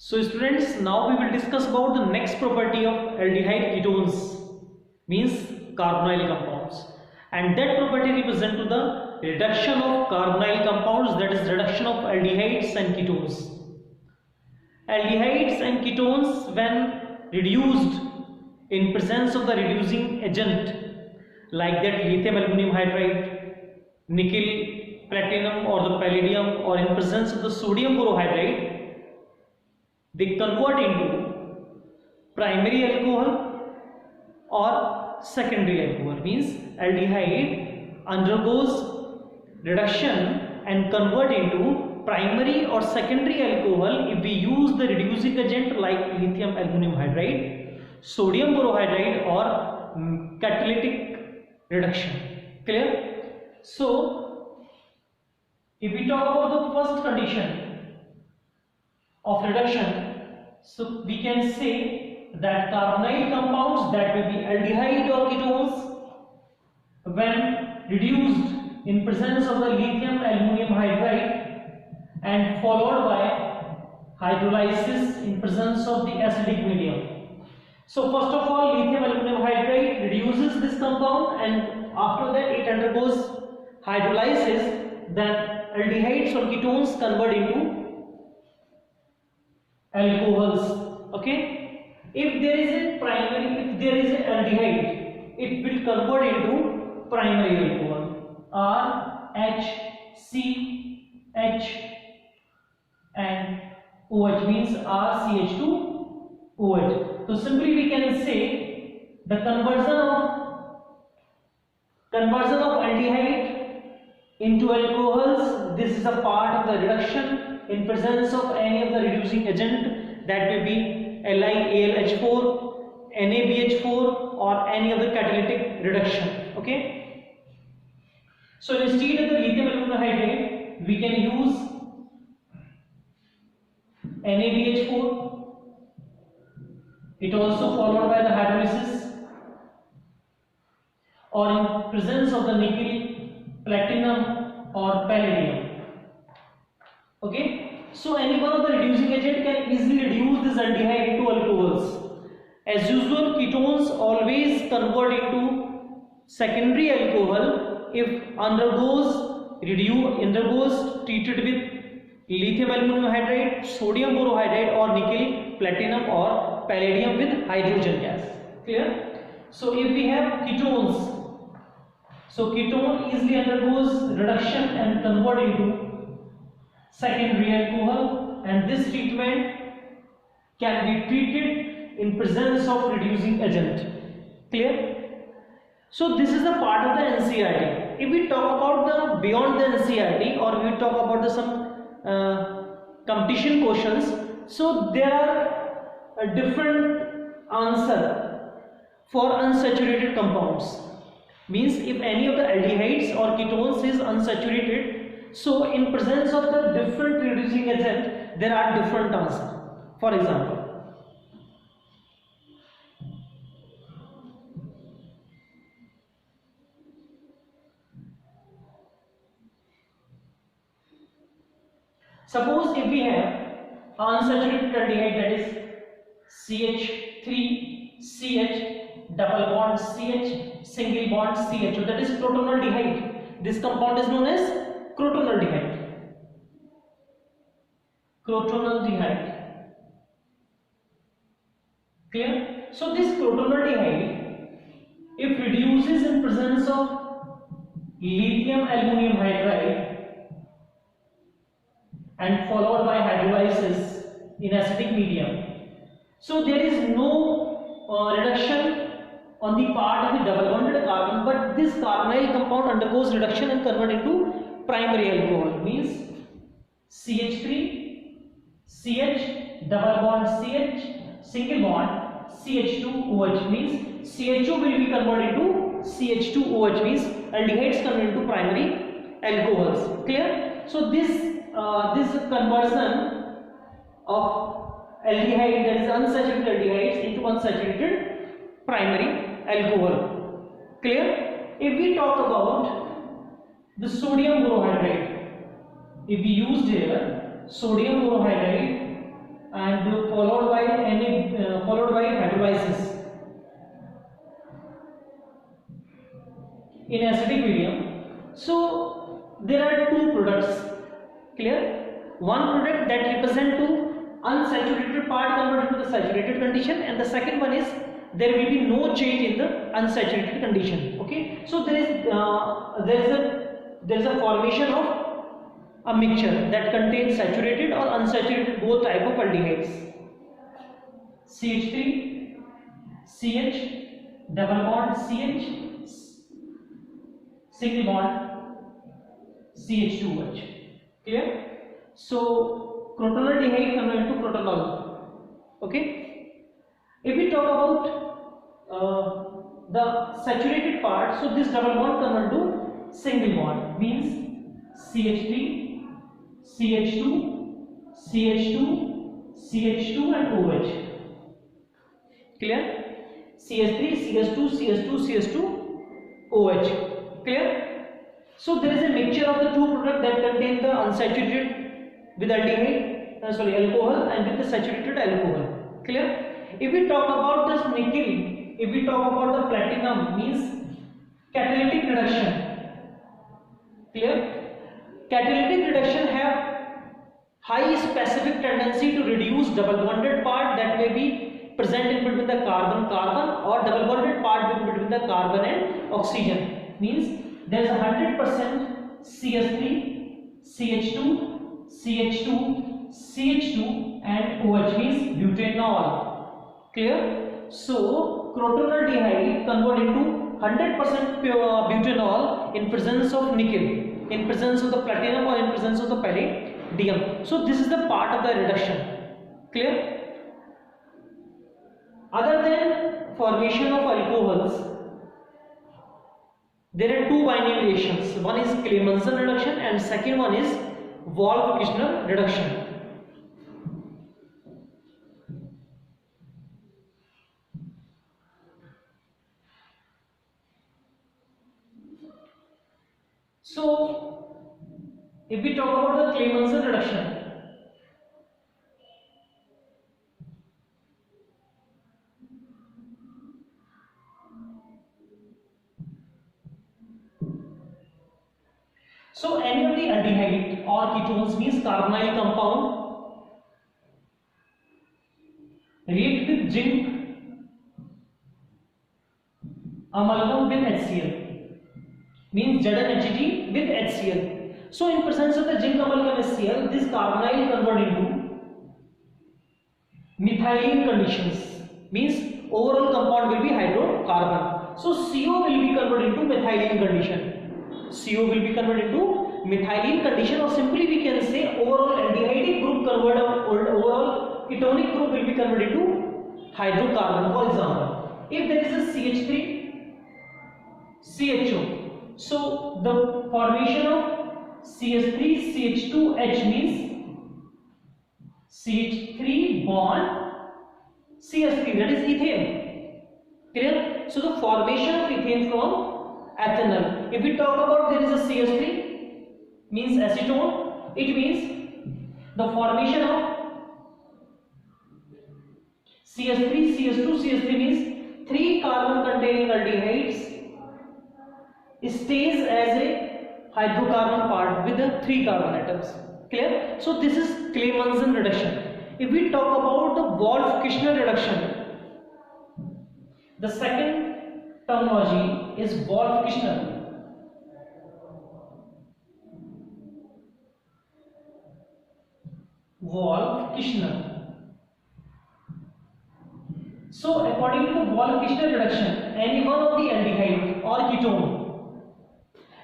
So students, now we will discuss about the next property of aldehyde ketones, means carbonyl compounds, and that property represent to the reduction of carbonyl compounds, that is reduction of aldehydes and ketones. Aldehydes and ketones, when reduced in presence of the reducing agent like that lithium aluminum hydride, nickel, platinum or the palladium, or in presence of the sodium borohydride, they convert into primary alcohol or secondary alcohol. Means aldehyde undergoes reduction and convert into primary or secondary alcohol if we use the reducing agent like lithium aluminum hydride, sodium borohydride, or catalytic reduction. Clear? So if we talk about the first condition of reduction, so we can say that carbonyl compounds, that will be aldehyde or ketones, when reduced in presence of the lithium aluminum hydride and followed by hydrolysis in presence of the acidic medium. So first of all, lithium aluminum hydride reduces this compound, and after that it undergoes hydrolysis, then aldehydes or ketones convert into alcohols. Okay, if there is a aldehyde, it will convert into primary alcohol, R, H, C, H and OH, means RCH2OH. So simply we can say the conversion of aldehyde into alcohols, this is a part of the reduction in presence of any of the reducing agent, that may be LiAlH4, NaBH4, or any of the catalytic reduction. Okay, so instead of the lithium aluminum hydride, we can use NaBH4. It also followed by the hydrolysis, or in presence of the nickel, platinum or palladium. Okay, so any one of the reducing agent can easily reduce this aldehyde into alcohols. As usual, ketones always convert into secondary alcohol if undergoes treated with lithium aluminum hydride, sodium borohydride, or nickel, platinum or palladium with hydrogen gas. Clear? So if we have ketones, so ketone easily undergoes reduction and convert into secondary alcohol, and this treatment can be treated in presence of reducing agent. Clear? So this is the part of the NCERT. If we talk about the beyond the NCERT, or we talk about the some competition questions, so there are a different answer for unsaturated compounds. Means if any of the aldehydes or ketones is unsaturated, so in presence of the different reducing agent, there are different answers. For example, suppose if we have unsaturated aldehyde, that is CH3CH double bond CH single bond CH, so that is crotonaldehyde. This compound is known as crotonaldehyde. Clear? So this crotonaldehyde, if reduces in presence of lithium aluminum hydride and followed by hydrolysis in acidic medium, so there is no reduction on the part of the double bonded carbon, but this carbonyl compound undergoes reduction and convert into primary alcohol. Means CH3 CH double bond CH single bond CH2OH, means CH2 will be converted into CH2OH, means aldehydes convert into primary alcohols. Clear? So this conversion of aldehyde, that is unsaturated aldehydes, into unsaturated primary alcohol. Clear? If we talk about the sodium borohydride, if we used here sodium borohydride and in acidic medium. So there are two products, clear? One product that represent to unsaturated part converted to the saturated condition, and the second one is there will be no change in the unsaturated condition. Okay, so there is a formation of a mixture that contains saturated or unsaturated both type of aldehydes. CH3 CH double bond CH single bond CH2H. Clear? So crotonaldehyde convert into crotonol. Okay, if we talk about the saturated part, so this double bond convert to single bond, means CH3 CH2 CH2 CH2 and OH. Clear? CH3 CH2 CH2 CH2 OH. Clear? So there is a mixture of the two products that contain the unsaturated with aldehyde, alcohol, and with the saturated alcohol. Clear? If we talk about this nickel, if we talk about the platinum, means catalytic reduction. Clear? Catalytic reduction have high specific tendency to reduce double bonded part that may be present in between the carbon-carbon, or double bonded part in between the carbon and oxygen. Means there is 100% CH3, CH2, CH2, CH2 and OH, means butanol. Clear? So crotonaldehyde convert into 100% pure butanol in presence of nickel, in presence of the platinum, or in presence of the palladium. So this is the part of the reduction. Clear? Other than formation of alcohols, there are two binding reactions. One is Clemmensen reduction and second one is Wolff-Kishner reduction. So if we talk about the Clemmensen reduction, so any of the aldehyde or ketones, means carbonyl compound, react with zinc amalgam with HCl, means ZnHG with HCl. So in presence of the zinc amalgam HCl, this carbonyl convert into methylene conditions, means overall compound will be hydrocarbon. So CO will be converted into methylene condition. CO will be converted into methylene condition, or simply we can say overall aldehydic group overall ketonic group will be converted into hydrocarbon. For example, if there is a CH3 CHO, so the formation of CH3 CH2H means CH3 bond CH3, that is ethane. Clear? So the formation of ethane from ethanol. If we talk about there is a CH3, means acetone, it means the formation of CH3 CH2 CH3 means 3 carbon containing aldehydes stays as a hydrocarbon part with the 3 carbon atoms. Clear? So this is Clemmensen reduction. If we talk about the Wolff-Kishner reduction, the second terminology is Wolff-Kishner. Wolff-Kishner. So according to the Wolff-Kishner reduction, any one of the aldehyde or ketone,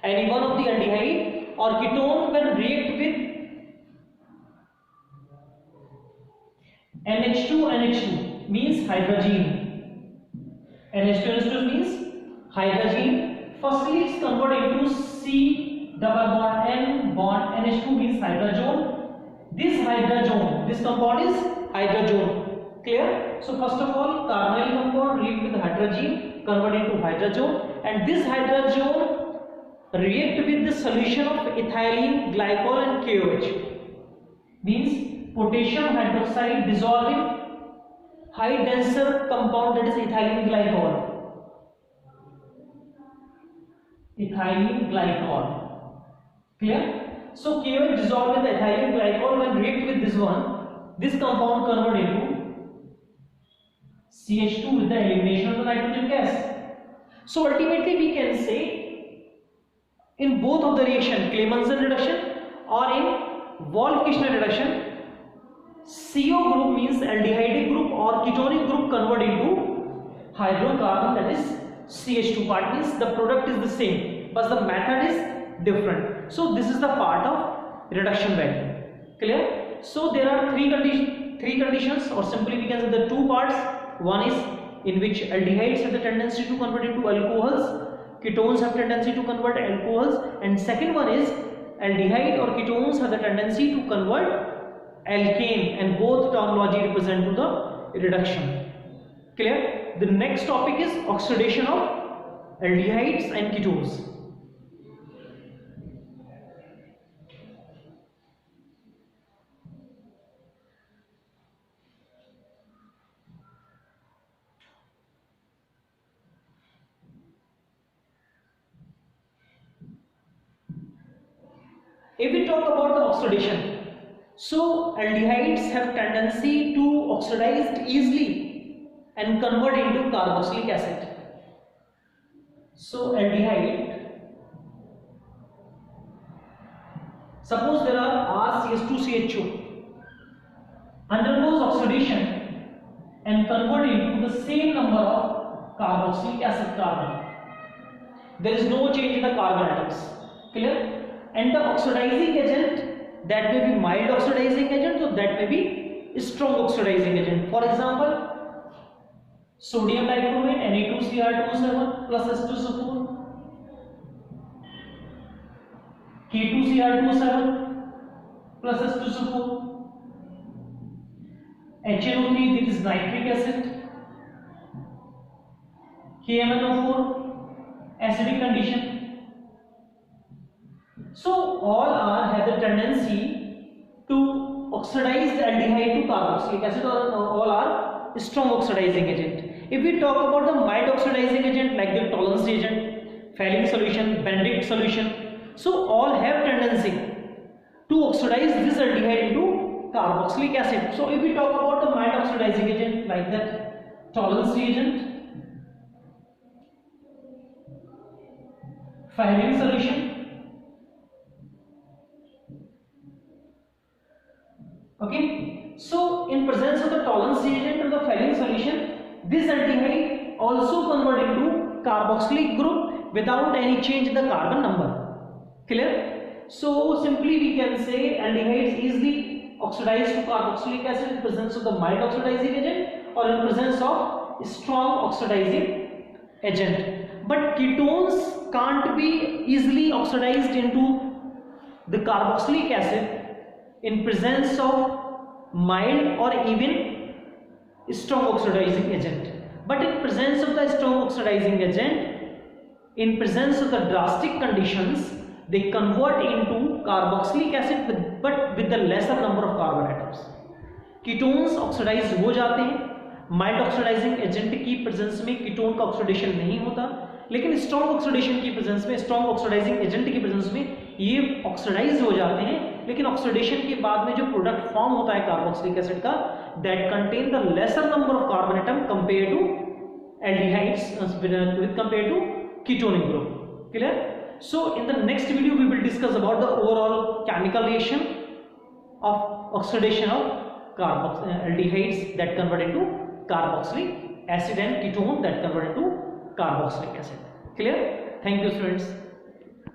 any one of the aldehyde or ketone when react with NH2 means hydrazine. NH2 means hydrazine. Firstly, it's converted into C double bond N bond NH2 means hydrazone. This hydrazone, this compound is hydrazone. Clear? So first of all, carbonyl compound react with hydrazine, convert into hydrazone, and this hydrazone react with the solution of ethylene glycol and KOH, means potassium hydroxide dissolving high denser compound, that is ethylene glycol. ethylene glycol. Clear? So KOH dissolved in the ethylene glycol when react with this one, this compound convert into CH2 with the elimination of the nitrogen gas. So ultimately we can say in both of the reaction, Clemmensen reduction or in Wolff-Kishner reduction, CO group means aldehydic group or ketonic group convert into hydrocarbon, that is CH2 part, means the product is the same but the method is different. So this is the part of reduction value. Clear? So there are three conditions, or simply we can say the two parts. One is in which aldehydes have the tendency to convert into alcohols, ketones have tendency to convert alcohols, and second one is aldehyde or ketones have the tendency to convert alkane, and both terminology represent to the reduction. Clear? The next topic is oxidation of aldehydes and ketones. If we talk about the oxidation, so aldehydes have tendency to oxidize easily and convert into carboxylic acid. So aldehyde, suppose there are RCH2CHO, undergoes oxidation and convert into the same number of carboxylic acid carbon. There is no change in the carbon atoms. Clear? And the oxidizing agent, that may be mild oxidizing agent or that may be strong oxidizing agent. For example, sodium dichromate Na2Cr27 plus H2SO4, K2Cr27 plus H2SO4, HNO3, this is nitric acid, KMnO4, acidic condition. So all have the tendency to oxidize the aldehyde to carboxylic acid, or all are strong oxidizing agent. If we talk about the mild oxidizing agent like the Tollens reagent, Fehling solution, Benedict solution, so all have tendency to oxidize this aldehyde into carboxylic acid. So if we talk about the mild oxidizing agent like that Tollens reagent, Fehling solution, okay, so in presence of the Tollens reagent and the Fehling solution, this aldehyde also convert into carboxylic group without any change in the carbon number. Clear? So simply we can say aldehydes easily oxidize to carboxylic acid in presence of the mild oxidizing agent or in presence of strong oxidizing agent. But ketones can't be easily oxidized into the carboxylic acid in presence of mild or even strong oxidizing agent. But in presence of the strong oxidizing agent, in presence of the drastic conditions, they convert into carboxylic acid but with the lesser number of carbon atoms. Ketones oxidize हो जाते हैं, mild oxidising agent की presence में ketone का oxidation नहीं होता, लेकिन strong oxidation की प्रेजेंस में, स्ट्रॉन्ग ऑक्सीडाइजिंग एजेंट की प्रेजेंस में ये ऑक्सीडाइज हो जाते हैं, लेकिन ऑक्सीडेशन के बाद में जो प्रोडक्ट फॉर्म होता है कार्बोक्सिलिक एसिड का, that contain the lesser number of carbon atom compare to aldehydes with compare to ketonic group. Clear? So in the next video we will discuss about the overall chemical reaction of oxidation of aldehydes that convert into carboxylic acid and ketone that convert into carboxylic acid. Clear? Thank you students.